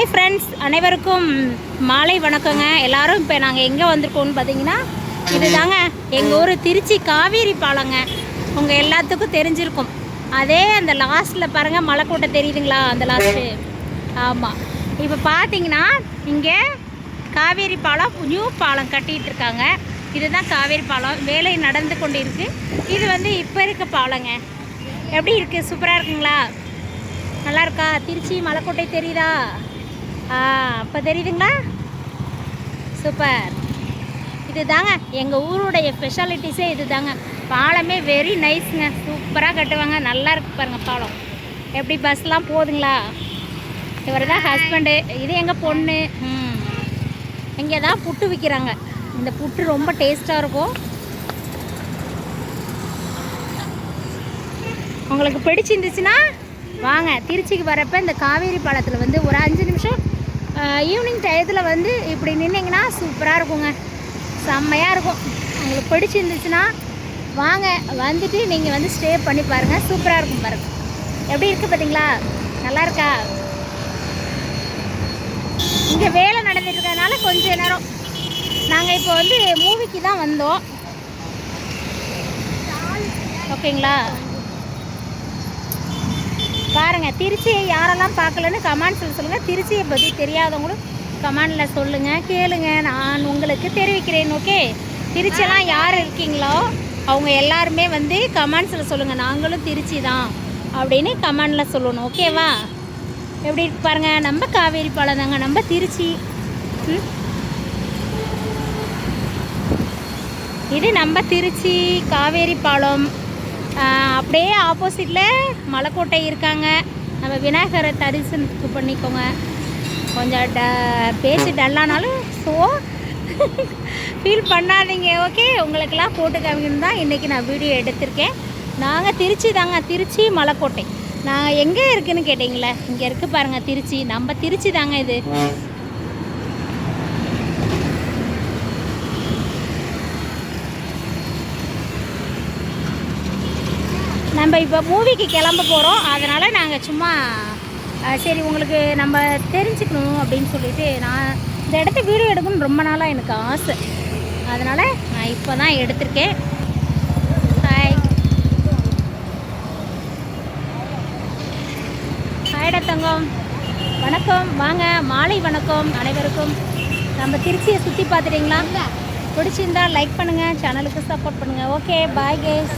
Hi friends, அனைவருக்கும் மாலை வணக்கங்க. எல்லோரும் இப்போ நாங்கள் எங்கே வந்திருக்கோம்னு பார்த்தீங்கன்னா, இது தாங்க எங்கள் ஊர் திருச்சி காவேரி பாலங்க. உங்கள் எல்லாத்துக்கும் தெரிஞ்சிருக்கும். அதே அந்த லாஸ்ட்டில் பாருங்கள், மலைக்கோட்டை தெரியுதுங்களா? அந்த லாஸ்ட்டு. ஆமாம், இப்போ பார்த்தீங்கன்னா இங்கே காவேரி பாலம், நியூ பாலம் கட்டிகிட்டு இருக்காங்க. இதுதான் காவேரி பாலம், வேலை நடந்து கொண்டு இருக்குது. இது வந்து இப்போ இருக்க பாலங்க. எப்படி இருக்குது? சூப்பராக இருக்குங்களா? நல்லா இருக்கா? திருச்சி மலைக்கோட்டை தெரியுதா? இப்போ தெரியுதுங்களா? சூப்பர். இது தாங்க எங்கள் ஊருடைய ஸ்பெஷாலிட்டிஸே இது தாங்க. பாலமே வெரி நைஸுங்க, சூப்பராக கட்டுவாங்க. நல்லா இருக்கு பாருங்கள் பாலம். எப்படி பஸ்லாம் போகுதுங்களா? இவர் தான் ஹஸ்பண்டு, இது எங்கள் பொண்ணு. இங்கே தான் புட்டு விற்கிறாங்க. இந்த புட்டு ரொம்ப டேஸ்ட்டாக இருக்கும். உங்களுக்கு பிடிச்சிருந்துச்சுன்னா வாங்க. திருச்சிக்கு வரப்போ இந்த காவேரி பாலத்தில் வந்து ஒரு 5 நிமிஷம் ஈவினிங் டயத்தில் வந்து இப்படி நின்னிங்கன்னா சூப்பராக இருக்குங்க, செம்மையாக இருக்கும். உங்களுக்கு பிடிச்சிருந்துச்சுன்னா வாங்க, வந்துட்டு நீங்கள் வந்து ஸ்டே பண்ணி பாருங்கள். சூப்பராக இருக்கும் பாருங்கள். எப்படி இருக்குது பார்த்தீங்களா? நல்லா இருக்கா? இங்கே வேலை நடந்துட்டு இருக்கிறதுனால கொஞ்சம் நேரம் நாங்கள் இப்போ வந்து மூவிக்கு தான் வந்தோம். ஓகேங்களா? பாருங்கள், திருச்சியை யாரெல்லாம் பார்க்கலன்னு கமெண்ட்ஸில் சொல்லுங்கள். திருச்சியை பற்றி தெரியாதவங்களும் கமெண்டில் சொல்லுங்கள், கேளுங்க, நான் உங்களுக்கு தெரிவிக்கிறேன். ஓகே, திருச்சியெல்லாம் யார் இருக்கீங்களோ அவங்க எல்லாருமே வந்து கமெண்ட்ஸில் சொல்லுங்கள், நாங்களும் திருச்சி தான் அப்படின்னு கமெண்டில் சொல்லணும். ஓகேவா? எப்படி பாருங்கள், நம்ம காவேரி பாலம் தாங்க, நம்ம திருச்சி. இது நம்ம திருச்சி காவேரி பாலம். அப்படியே ஆப்போசிட்டில் மலைக்கோட்டை இருக்காங்க. நம்ம விநாயகரை தரிசனத்துக்கு பண்ணிக்கோங்க. கொஞ்சம் பேச்சு டல்லானாலும் ஸோ ஃபீல் பண்ணாதீங்க. ஓகே, உங்களுக்கெல்லாம் போட்டு காமிக்கணும் தான் இன்றைக்கி நான் வீடியோ எடுத்திருக்கேன். நாங்கள் திருச்சி தாங்க, திருச்சி மலைக்கோட்டை. நாங்கள் எங்கே இருக்குதுன்னு கேட்டிங்களே, இங்கே இருக்குது பாருங்கள் திருச்சி. நம்ம திருச்சி தாங்க இது. நம்ம இப்போ மூவிக்கு கிளம்ப போகிறோம். அதனால் நாங்கள் சும்மா சரி உங்களுக்கு நம்ம தெரிஞ்சுக்கணும் அப்படின்னு சொல்லிட்டு நான் இந்த இடத்த வீடியோ எடுக்கணும்னு ரொம்ப நாளாக எனக்கு ஆசை. அதனால் நான் இப்போ தான் எடுத்திருக்கேன். ஹாய் ஹாய்டா தங்கம், வணக்கம். வாங்க, மாலை வணக்கம் அனைவருக்கும். நம்ம திருச்சியை சுற்றி பார்த்துட்டிங்களா? பிடிச்சிருந்தால் லைக் பண்ணுங்கள், சேனலுக்கு சப்போர்ட் பண்ணுங்கள். ஓகே, பாய் கேஸ்.